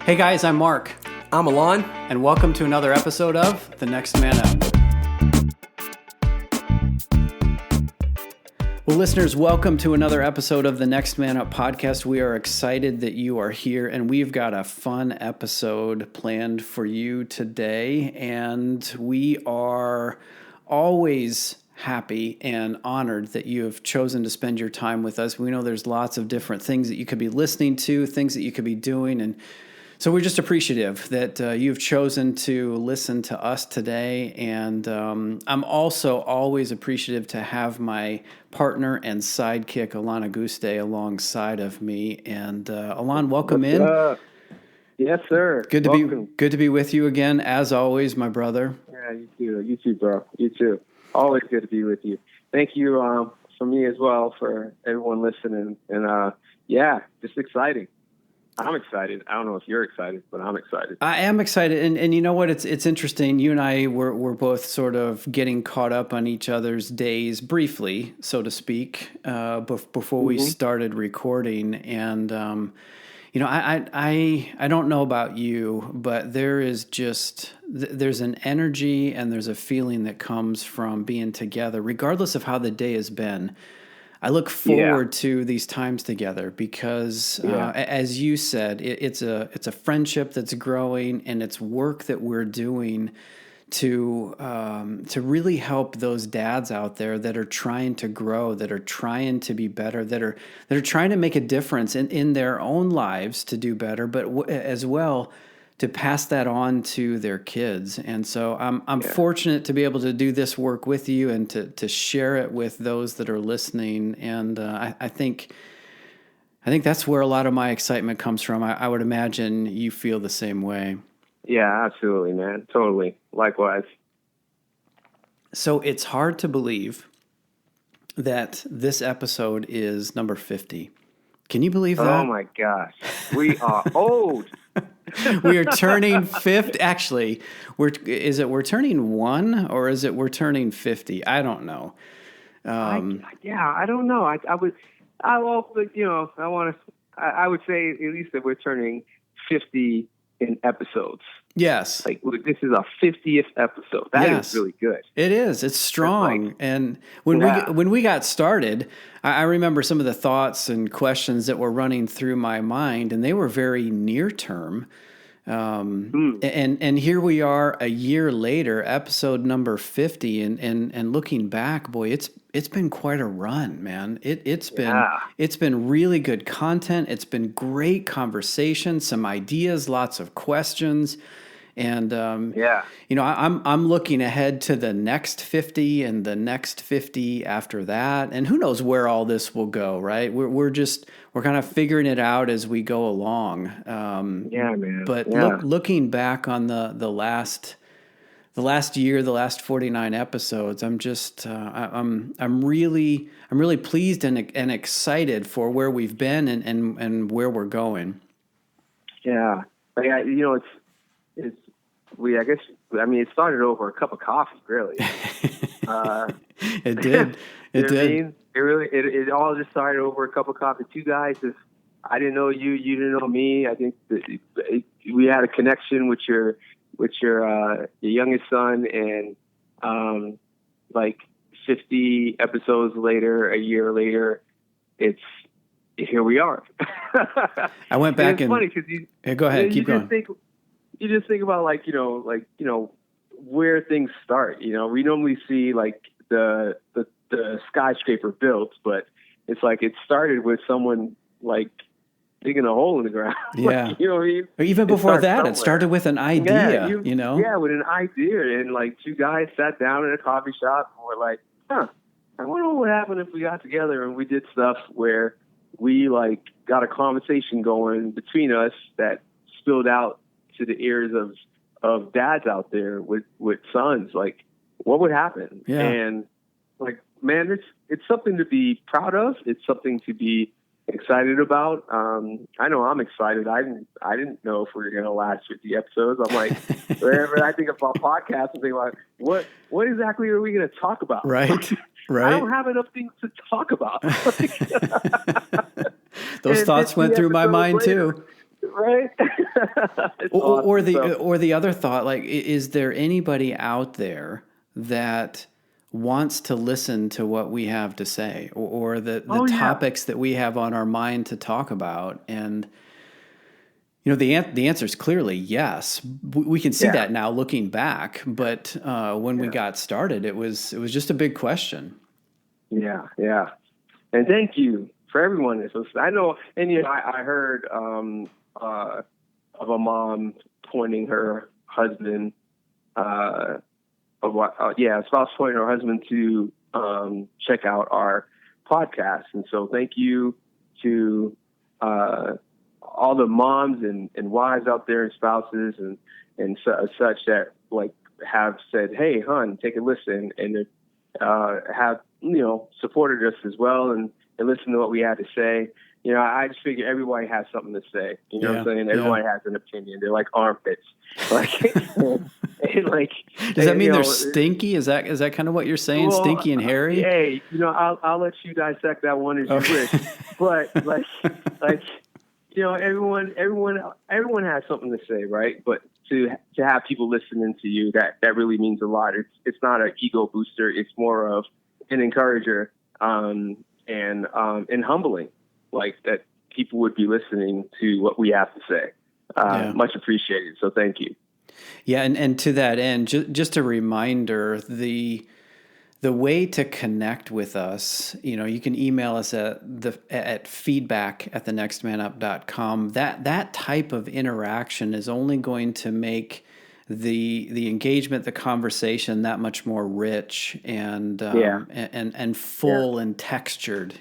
Hey guys, I'm Mark. I'm Alen. And welcome to another episode of The Next Man Up. Well, listeners, welcome to another episode of the Next Man Up podcast. We are excited that you are here, and we've got a fun episode planned for you today. And we are always happy and honored that you have chosen to spend your time with us. We know there's lots of different things that you could be listening to, things that you could be doing, and so we're just appreciative that you've chosen to listen to us today, and I'm also always appreciative to have my partner and sidekick, Alen Auguste, alongside of me. And Alen, welcome in. Yes, sir. Good to be with you again, as always, my brother. Yeah, you too. You too, bro. You too. Always good to be with you. Thank you for me as well, for everyone listening. And just exciting. I'm excited. I don't know if you're excited, but I'm excited. I am excited. And you know what? It's interesting. You and I were both sort of getting caught up on each other's days briefly, so to speak, before we started recording. And, I don't know about you, but there's an energy and there's a feeling that comes from being together, regardless of how the day has been. I look forward to these times together because, as you said, it's a friendship that's growing, and it's work that we're doing to really help those dads out there that are trying to grow, that are trying to be better, that are trying to make a difference in their own lives to do better, but as well to pass that on to their kids. And so I'm fortunate to be able to do this work with you and to share it with those that are listening. And I think that's where a lot of my excitement comes from. I would imagine you feel the same way. Yeah, absolutely, man. Totally. Likewise. So it's hard to believe that this episode is number 50. Can you believe that? Oh my gosh. We are old. We are turning 50. Actually, we're turning 1 or is it we're turning 50? I don't know. I don't know. I would say at least that we're turning 50 in episodes. Yes. Like this is our 50th episode. That is really good. It is. It's strong. And when we got started, I remember some of the thoughts and questions that were running through my mind, and they were very near term. And here we are a year later, episode number 50, and looking back, boy, it's been quite a run, man. It's been really good content. It's been great conversation, some ideas, lots of questions. And, I'm looking ahead to the next 50 and the next 50 after that. And who knows where all this will go, right? We're kind of figuring it out as we go along. Man. But looking back on the last year, the last 49 episodes, I'm just, I'm really pleased and excited for where we've been and where we're going. Yeah. It started over a cup of coffee, really. It did. It did. It all just started over a cup of coffee. Two guys. I didn't know you. You didn't know me. I think that we had a connection with your youngest son, and 50 episodes later, a year later, here we are. I went back and it's funny because go ahead, keep going. You just think about where things start. We normally see the skyscraper built, but it's like it started with someone digging a hole in the ground. Yeah. You know what I mean? Or even before that, it started with an idea, Yeah, with an idea. And two guys sat down in a coffee shop and were like, I wonder what would happen if we got together and we did stuff where we got a conversation going between us that spilled out to the ears of dads out there with sons. What would happen? Yeah. And man, it's something to be proud of. It's something to be excited about. I know I'm excited. I didn't know if we were going to last 50 episodes. I'm like, whenever I think about podcasts, I'm thinking about what exactly are we going to talk about? Right. I don't have enough things to talk about. Those thoughts went through my mind too. Right? Or the other thought, like, is there anybody out there that wants to listen to what we have to say, or the topics that we have on our mind to talk about? And the answer is clearly yes. We can see that now looking back, but when we got started, it was just a big question. Yeah, yeah. And thank you for everyone that's listening. I know, and I heard of a mom pointing her husband, a spouse pointing her husband to check out our podcast. And so thank you to all the moms and wives out there and spouses and such that like have said, hey, hon, take a listen, and have supported us as well and listen to what we had to say. I just figure everybody has something to say. You know what I'm saying? Everybody has an opinion. They're like armpits. Like, does that mean they're stinky? Is that kind of what you're saying? Well, stinky and hairy? Hey, I'll let you dissect that one as you wish. But everyone has something to say, right? But to have people listening to you, that really means a lot. It's not an ego booster. It's more of an encourager, and humbling, like that people would be listening to what we have to say. Much appreciated. So thank you. Yeah. And to that end, just a reminder, the way to connect with us, you can email us at feedback@thenextmanup.com. That type of interaction is only going to make the engagement, the conversation that much more rich and full and textured,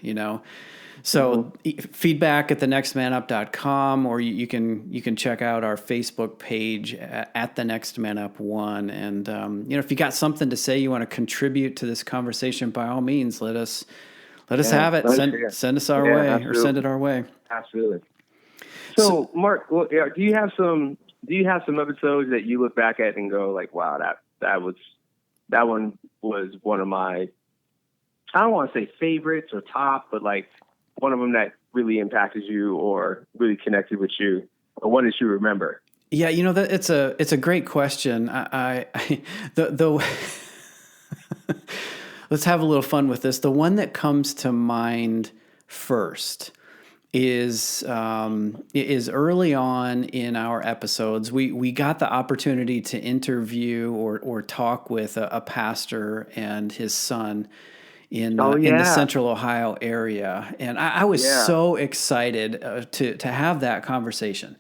So feedback@thenextmanup.com, or you can check out our Facebook page at The Next Man Up One. And if you got something to say, you want to contribute to this conversation, by all means, let us have it. Send us our way, absolutely. Or send it our way. Absolutely. So Mark, do you have some episodes that you look back at and go like, wow, that one was one of my, I don't want to say favorites or top, but like one of them that really impacted you or really connected with you, or one that you remember? Yeah, it's a great question. Let's have a little fun with this. The one that comes to mind first is early on in our episodes. We got the opportunity to interview or talk with a pastor and his son in the Central Ohio area, and I was so excited to have that conversation.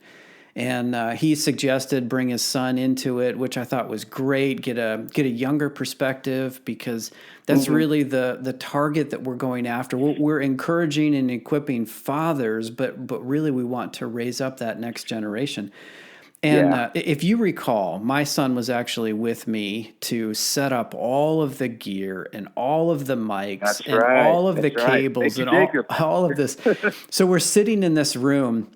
And he suggested bring his son into it, which I thought was great. Get a younger perspective, because that's really the target that we're going after. We're encouraging and equipping fathers, but really we want to raise up that next generation. And if you recall, my son was actually with me to set up all of the gear and all of the mics all of the cables and all of this. So we're sitting in this room,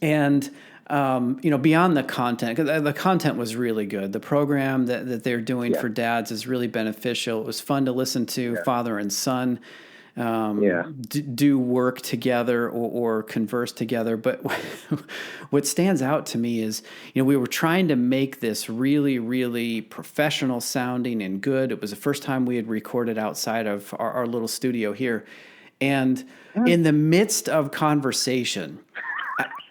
and beyond the content, because the content was really good. The program that they're doing for dads is really beneficial. It was fun to listen to father and son do work together or converse together. But what stands out to me is, we were trying to make this really, really professional sounding and good. It was the first time we had recorded outside of our little studio here. And in the midst of conversation,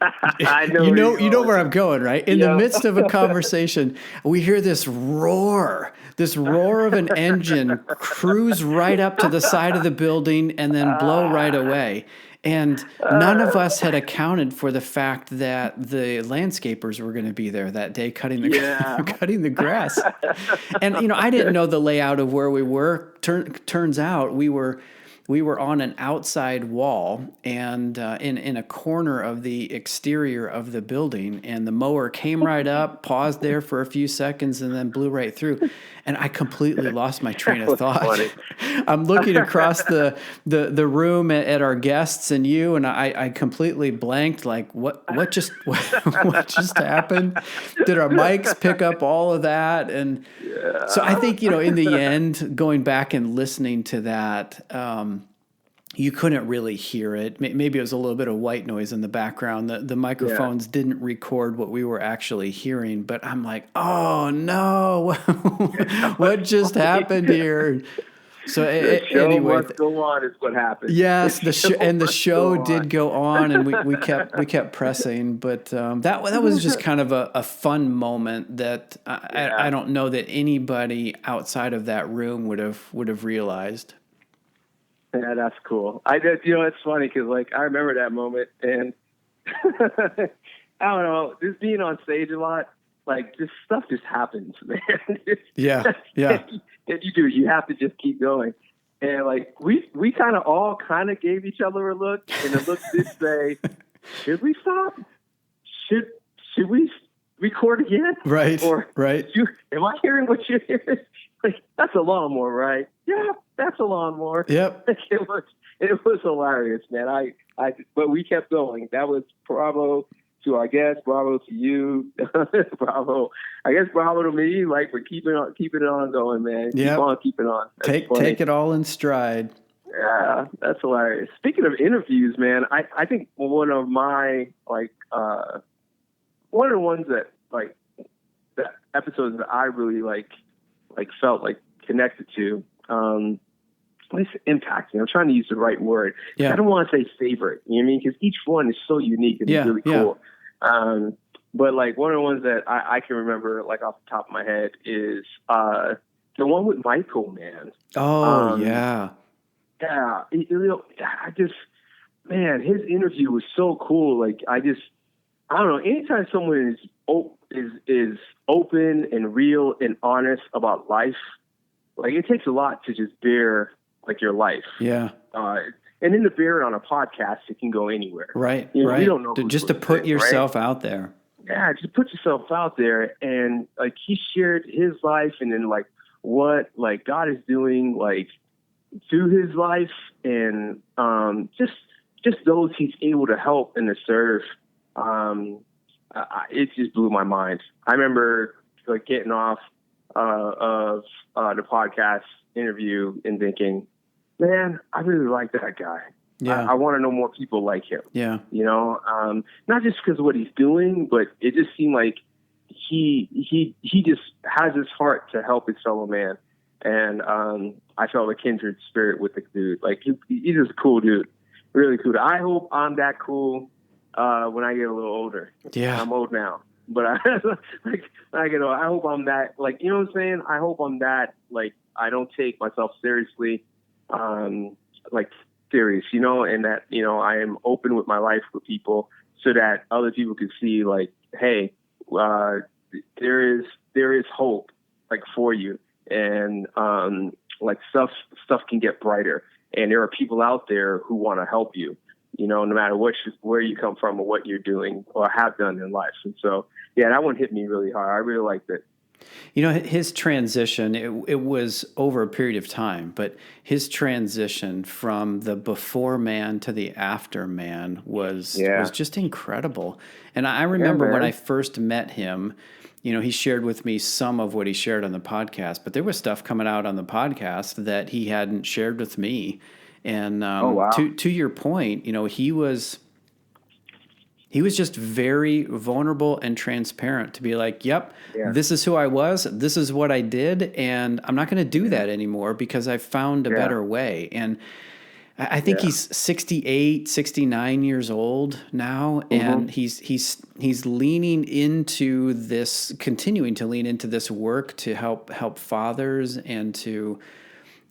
I know you know where I'm going, right? In the midst of a conversation, we hear this roar of an engine cruise right up to the side of the building and then blow right away. And none of us had accounted for the fact that the landscapers were going to be there that day cutting the grass. And I didn't know the layout of where we were. Turns out we were on an outside wall and in a corner of the exterior of the building, and the mower came right up, paused there for a few seconds, and then blew right through. And I completely lost my train of thought. Funny. I'm looking across the room at our guests and you, and I completely blanked. Like, what just happened? Did our mics pick up all of that? And so I think in the end, going back and listening to that. you couldn't really hear it. Maybe it was a little bit of white noise in the background. The microphones didn't record what we were actually hearing, but I'm like, oh no, what just happened here? So the show anyway, must go on is what happened. yes, the show did go on, and we kept pressing, but that was just kind of a fun moment that I don't know that anybody outside of that room would have realized. Yeah, that's cool. It's funny because like I remember that moment, and I don't know, just being on stage a lot, like just stuff just happens, man. Yeah. And you have to just keep going. And like we kind of all gave each other a look, and the look did say, "Should we stop? Should we record again? Right. Or right. Am I hearing what you're hearing? Like that's a lawnmower, right? Yeah, that's a lawnmower." Yep. It was hilarious, man. But we kept going. That was bravo to our guests, bravo to you, bravo. I guess bravo to me, like for keeping it on going, man. Keep on. Take it all in stride. Yeah, that's hilarious. Speaking of interviews, man, I think one of my one of the ones that like the episodes that I really like felt like connected to, at least impacting. I'm trying to use the right word. Yeah. I don't want to say favorite. You know what I mean? Because each one is so unique and really cool. But like one of the ones that I can remember like off the top of my head is the one with Michael, man. Oh yeah. Yeah. Man, his interview was so cool. Like I don't know. Anytime someone is open and real and honest about life, like it takes a lot to just bear like your life. Yeah. And then to bear it on a podcast, it can go anywhere. Right. We don't know just to put yourself out there. Yeah, just put yourself out there. And like he shared his life, and then like what like God is doing like through his life, and just those he's able to help and to serve. It just blew my mind. I remember like getting off of the podcast interview and thinking, man, I really like that guy. Yeah. I want to know more people like him. Yeah. You know, not just because of what he's doing, but it just seemed like he just has his heart to help his fellow man. And I felt a kindred spirit with the dude. Like he's just a cool dude, really cool. I hope I'm that cool when I get a little older. Yeah. I'm old now, but I hope I'm that, like, you know what I'm saying? I hope I'm that, like, I don't take myself seriously, like serious, you know, and that, you know, I am open with my life with people so that other people can see like, hey, there is hope like for you. And, like stuff can get brighter, and there are people out there who want to help you, you know, no matter where you come from or what you're doing or have done in life. And so, yeah, that one hit me really hard. I really liked it. You know, his transition, it was over a period of time, but his transition from the before man to the after man was just incredible. And I remember when I first met him, you know, he shared with me some of what he shared on the podcast, but there was stuff coming out on the podcast that he hadn't shared with me. And to your point, you know, he was just very vulnerable and transparent to be like, yep, this is who I was, this is what I did, and I'm not going to do that anymore because I found a better way. And I think he's 68, 69 years old now, and he's leaning into this, continuing to lean into this work to help fathers and to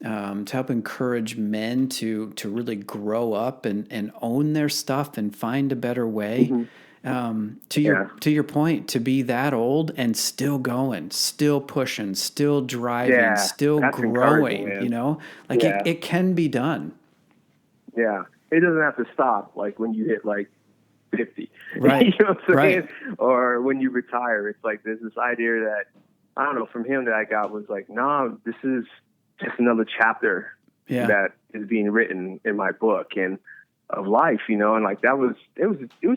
help encourage men to really grow up and own their stuff and find a better way. To your point, to be that old and still going, still pushing, still driving, still growing, you know, like it can be done. Yeah. It doesn't have to stop like when you hit like 50, right? You know what I'm saying? Right. Or when you retire. It's like there's this idea that, I don't know, from him that I got was like, nah, this is just another chapter that is being written in my book and of life, you know, and like it was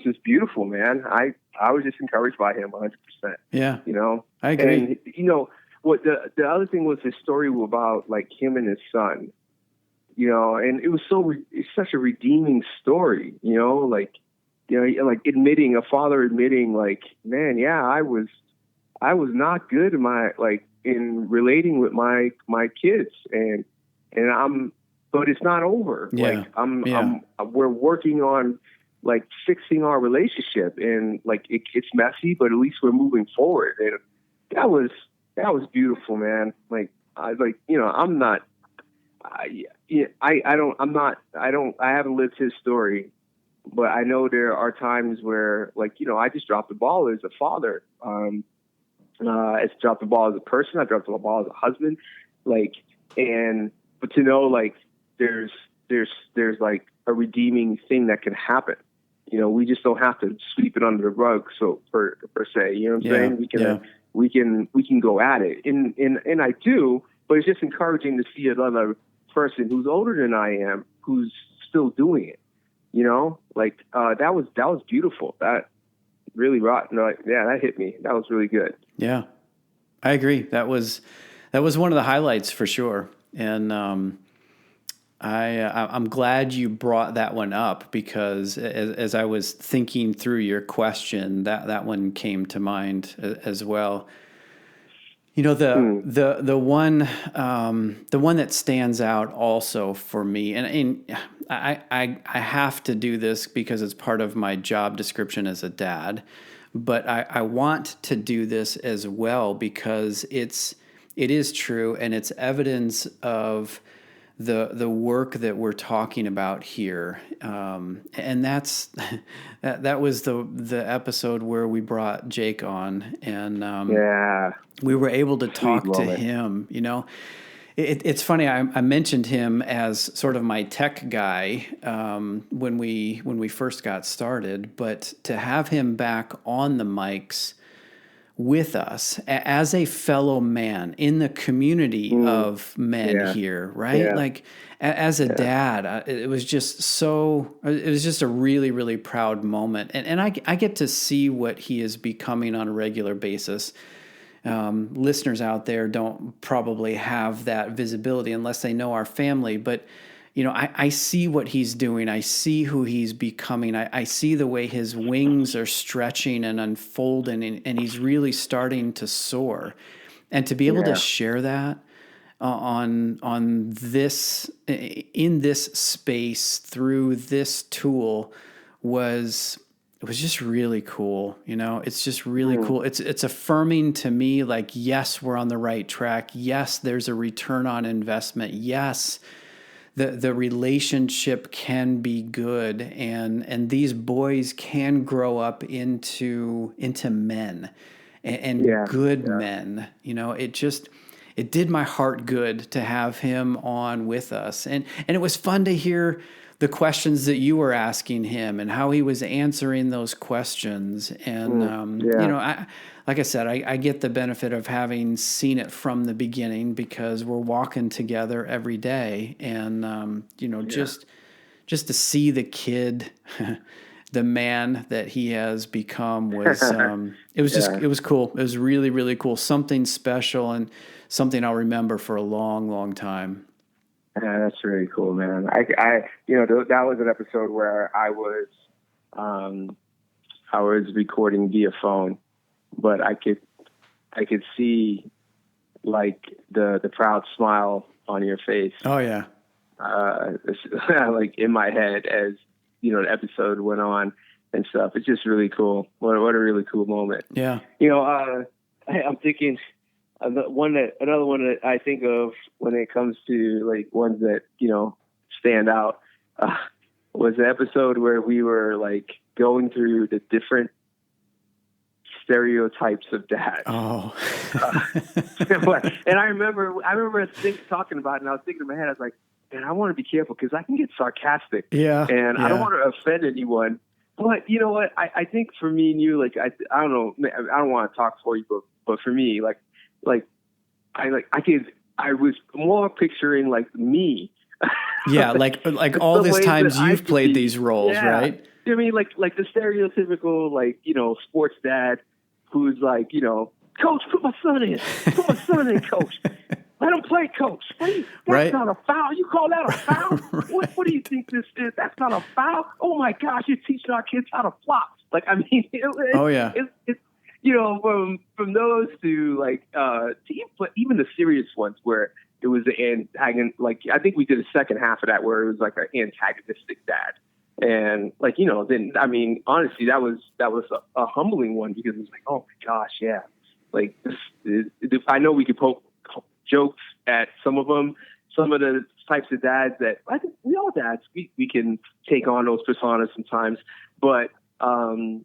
just beautiful, man. I was just encouraged by him 100%. Yeah. You know, I agree. And, you know, what the other thing was his story about like him and his son. and it was it's such a redeeming story, like a father admitting, like, man, yeah, I was not good in relating with my kids, and but it's not over. Yeah. We're working on like fixing our relationship, and like it's messy, but at least we're moving forward. And that was beautiful, man. Like I haven't lived his story, but I know there are times where, like, I just dropped the ball as a father. I dropped the ball as a person. I dropped the ball as a husband. But to know, like, there's like a redeeming thing that can happen. We just don't have to sweep it under the rug, per se. You know what I'm saying? We can go at it, and I do. But it's just encouraging to see another person who's older than I am who's still doing it. That was beautiful. That really that hit me. That was really good. Yeah, I agree. That was one of the highlights for sure. And I'm glad you brought that one up, because as I was thinking through your question, that one came to mind as well. The one that stands out also for me, and I have to do this because it's part of my job description as a dad, but I want to do this as well because it is true, and it's evidence of the work that we're talking about here, and that was the episode where we brought Jake on, and we were able to talk to him. It's funny. I mentioned him as sort of my tech guy when we first got started, but to have him back on the mics with us as a fellow man in the community of men here, right? Yeah. Like as a dad, it was just a really, really proud moment. And I get to see what he is becoming on a regular basis. Listeners out there don't probably have that visibility unless they know our family, but I see what he's doing. I see who he's becoming. I see the way his wings are stretching and unfolding, and he's really starting to soar. And to be able to share that on this, in this space through this tool was just really cool. It's just really cool. It's affirming to me, like, yes, we're on the right track. Yes, there's a return on investment. Yes, the relationship can be good, and these boys can grow up into men and good men. It did my heart good to have him on with us, and it was fun to hear the questions that you were asking him and how he was answering those questions. And like I said, I get the benefit of having seen it from the beginning because we're walking together every day. And, just to see the kid, the man that he has become was, it was cool. It was really, really cool. Something special and something I'll remember for a long, long time. Yeah, that's really cool, man. That was an episode where I was recording via phone, but I could see like the proud smile on your face. Oh yeah. Like in my head as the episode went on and stuff. It's just really cool. What a really cool moment. Yeah. I'm thinking. Another one that I think of when it comes to like ones that stand out was the episode where we were like going through the different stereotypes of dads. Oh, and I remember talking about it, and I was thinking in my head, I was like, man, I want to be careful because I can get sarcastic. Yeah, and I don't want to offend anyone. But you know what? I think for me and you, like I don't know, I don't want to talk for you, but for me, I was more picturing like me. Yeah, like all these times you've played these roles, right? I mean, like the stereotypical sports dad who's like, coach, put my son in, coach. let him play, coach. That's right? not a foul. You call that a foul? Right. What do you think this is? That's not a foul. Oh my gosh, you're teaching our kids how to flop. Like, I mean, Oh yeah. it's from those to like even the serious ones where it was the antagonist. Like, I think we did a second half of that where it was like an antagonistic dad. And like, then, I mean, honestly, that was a humbling one because it's like, oh my gosh, yeah. Like I know we could poke jokes at some of them, some of the types of dads that I think we all dads, we can take on those personas sometimes, but come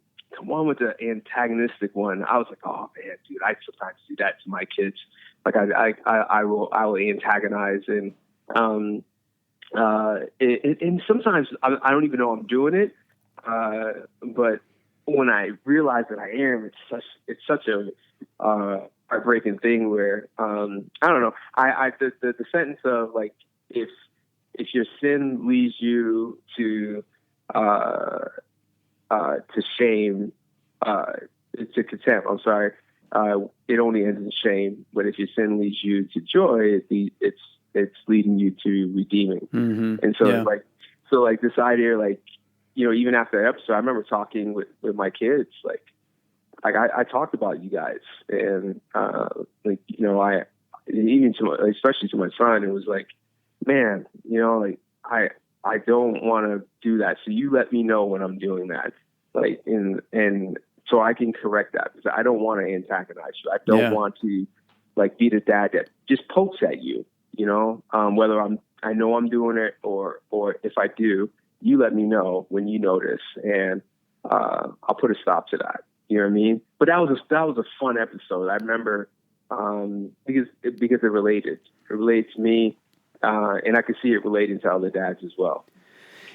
on with the antagonistic one. I was like, oh man, dude, I sometimes do that to my kids. Like I will antagonize and and sometimes I don't even know I'm doing it, but when I realize that I am, it's such a heartbreaking thing where I don't know. The sentence of like if your sin leads you to shame, to contempt. I'm sorry. It only ends in shame. But if your sin leads you to joy, it's leading you to redeeming. Mm-hmm. And so like this idea, like, even after the episode, I remember talking with my kids, like I talked about you guys and, like, especially to my son, it was like, man, like I don't want to do that. So you let me know when I'm doing that. Like, and so I can correct that because I don't want to antagonize you. I don't want to like be the dad that just pokes at you, whether I know I'm doing it or if I do, you let me know when you notice and, I'll put a stop to that. You know what I mean? But that was a fun episode. I remember, because it related. It related to me, and I could see it relating to other dads as well.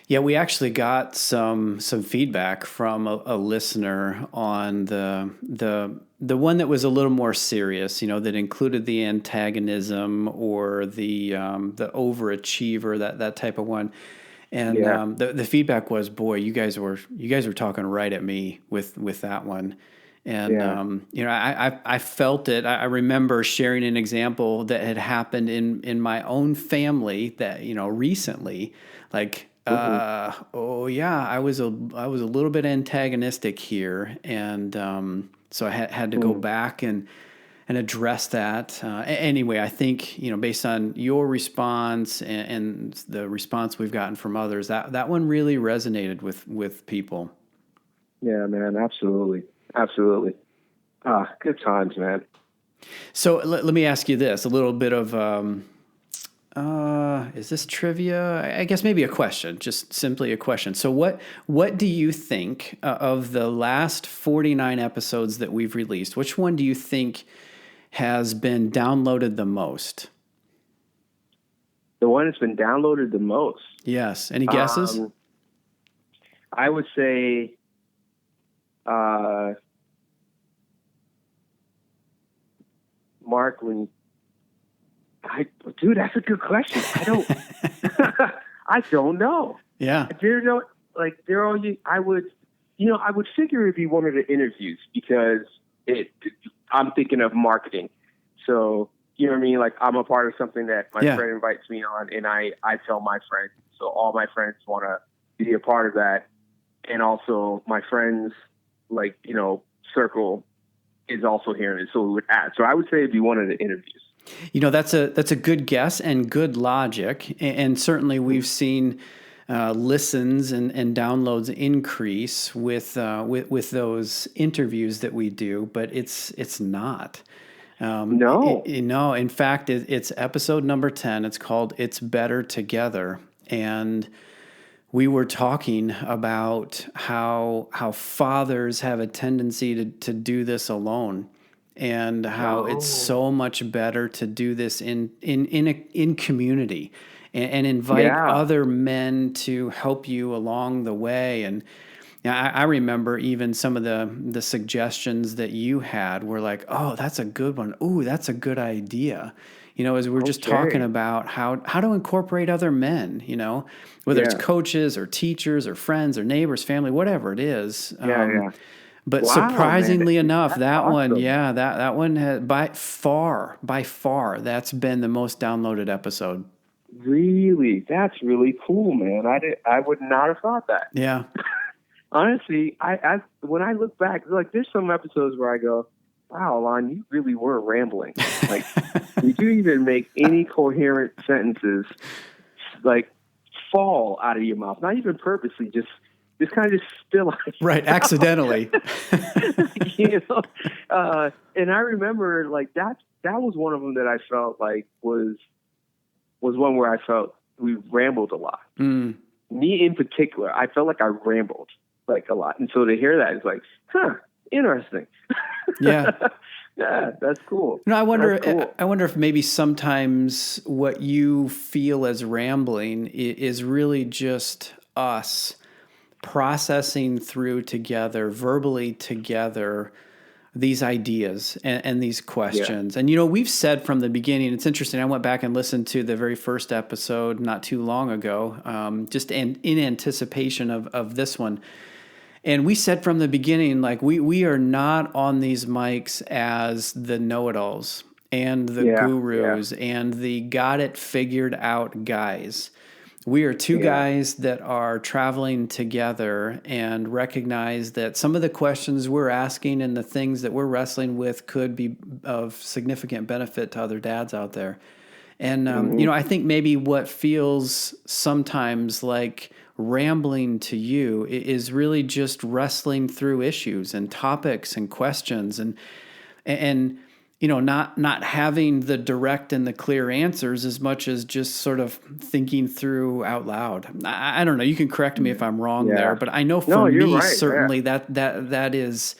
Yeah, we actually got some feedback from a listener on the one that was a little more serious, that included the antagonism or the overachiever, that type of one. And the feedback was, boy, you guys were talking right at me with that one. And I felt it. I remember sharing an example that had happened in my own family that recently, like. Oh yeah, I was a little bit antagonistic here, and so I had to go back and address that. Anyway, I think based on your response and the response we've gotten from others, that one really resonated with people. Yeah, man, absolutely. Good times, man. So let me ask you this: a little bit of. Is this trivia? I guess maybe a question, just simply a question. So what do you think of the last 49 episodes that we've released? Which one do you think has been downloaded the most? The one that's been downloaded the most? Yes. Any guesses? I would say Mark, dude, that's a good question. I don't, I don't know. Yeah. I would figure it'd be one of the interviews because I'm thinking of marketing. So, you know what I mean? Like, I'm a part of something that my friend invites me on and I tell my friends. So all my friends want to be a part of that. And also my friends, circle is also hearing it. So we would add. So I would say it'd be one of the interviews. That's a good guess and good logic, and certainly we've seen listens and downloads increase with those interviews that we do, but it's not. No. No. In fact, it's episode number 10. It's called "It's Better Together," and we were talking about how fathers have a tendency to do this alone. And how it's so much better to do this in community and invite other men to help you along the way. And I remember even some of the suggestions that you had were like, oh, that's a good one. Ooh, that's a good idea. As we're just talking about how to incorporate other men, whether it's coaches or teachers or friends or neighbors, family, whatever it is. But Wow, surprisingly man, enough, that's that one, awesome. yeah, that one had by far, that's been the most downloaded episode. Really, that's really cool, man. I would not have thought that. Yeah. Honestly, I when I look back, like there's some episodes where I go, "Wow, Alon, you really were rambling. Like, did you even make any coherent sentences like fall out of your mouth? Not even purposely, just kind of just spill out. Right, accidentally. You know, and I remember like that was one of them that I felt like was one where I felt we rambled a lot. Mm. Me in particular, I felt like I rambled like a lot. And so to hear that is like, interesting. Yeah. Yeah, that's cool. No, I wonder. Cool. I wonder if maybe sometimes what you feel as rambling is really just us processing through together, verbally together, these ideas and these questions. Yeah. And, you know, we've said from the beginning, it's interesting. I went back and listened to the very first episode not too long ago, just in anticipation of this one. And we said from the beginning, like, we are not on these mics as the know-it-alls and the gurus and the got it figured out guys. We are two guys that are traveling together and recognize that some of the questions we're asking and the things that we're wrestling with could be of significant benefit to other dads out there. And, you know, I think maybe what feels sometimes like rambling to you is really just wrestling through issues and topics and questions and you know, not having the direct and the clear answers as much as just sort of thinking through out loud. I don't know. You can correct me if I'm wrong there, but I know for me, right, certainly that is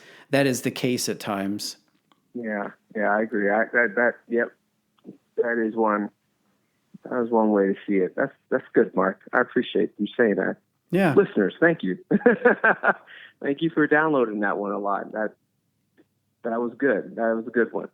the case at times. Yeah, I agree. Yep. That is one way to see it. That's good, Mark. I appreciate you saying that. Yeah. Listeners, thank you. Thank you for downloading that one a lot. That was good. That was a good one.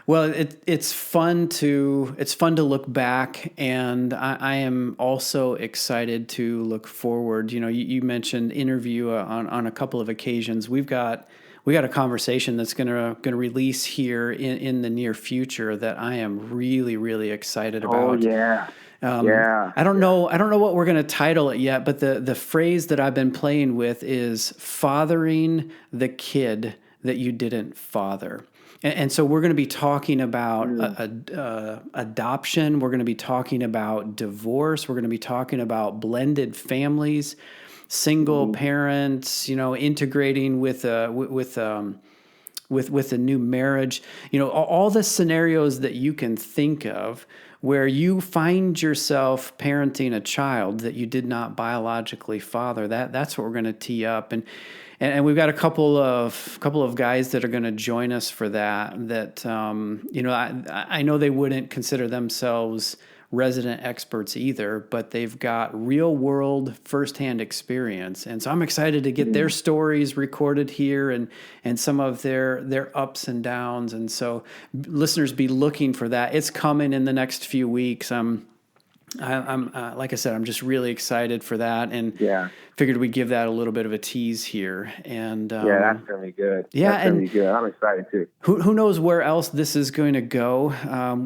Well, it's fun to look back, and I am also excited to look forward. You know, you mentioned interview on a couple of occasions. We got a conversation that's gonna release here in the near future that I am really, really excited about. Oh yeah. I don't know what we're going to title it yet, but the phrase that I've been playing with is fathering the kid that you didn't father. And so we're going to be talking about adoption. We're going to be talking about divorce. We're going to be talking about blended families, single parents, you know, integrating with a new marriage, you know, all the scenarios that you can think of where you find yourself parenting a child that you did not biologically father. That's what we're going to tee up. And we've got a couple of guys that are going to join us for that, you know, I know they wouldn't consider themselves resident experts either, but they've got real world firsthand experience. And so I'm excited to get their stories recorded here and some of their ups and downs. And so listeners, be looking for that. It's coming in the next few weeks. I'm like I said, I'm just really excited for that, and figured we'd give that a little bit of a tease here. And that's gonna be good. Yeah, that's gonna be good. I'm excited too. Who knows where else this is going to go?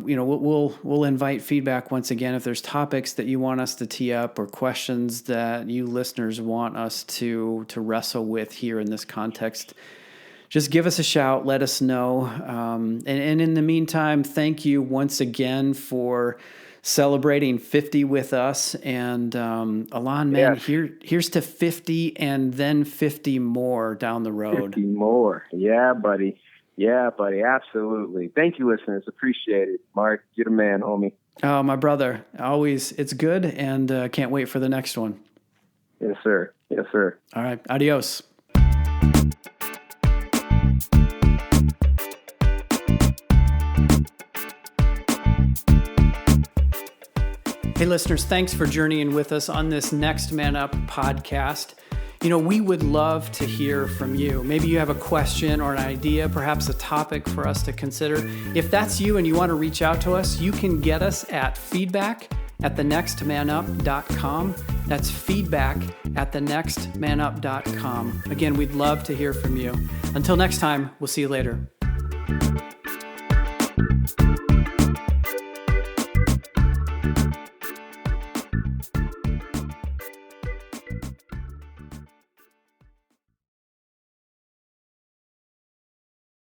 You know, we'll invite feedback once again if there's topics that you want us to tee up or questions that you listeners want us to wrestle with here in this context. Just give us a shout. Let us know. And in the meantime, thank you once again for celebrating 50 with us. And Alen, man, here's to 50 and then 50 more down the road. 50 more. Yeah, buddy. Absolutely. Thank you, listeners. Appreciate it. Mark, you're the man, homie. Oh, my brother. Always. It's good, and can't wait for the next one. Yes, sir. All right. Adios. Hey, listeners, thanks for journeying with us on this Next Man Up podcast. You know, we would love to hear from you. Maybe you have a question or an idea, perhaps a topic for us to consider. If that's you and you want to reach out to us, you can get us at feedback at thenextmanup.com. That's feedback at thenextmanup.com. Again, we'd love to hear from you. Until next time, we'll see you later.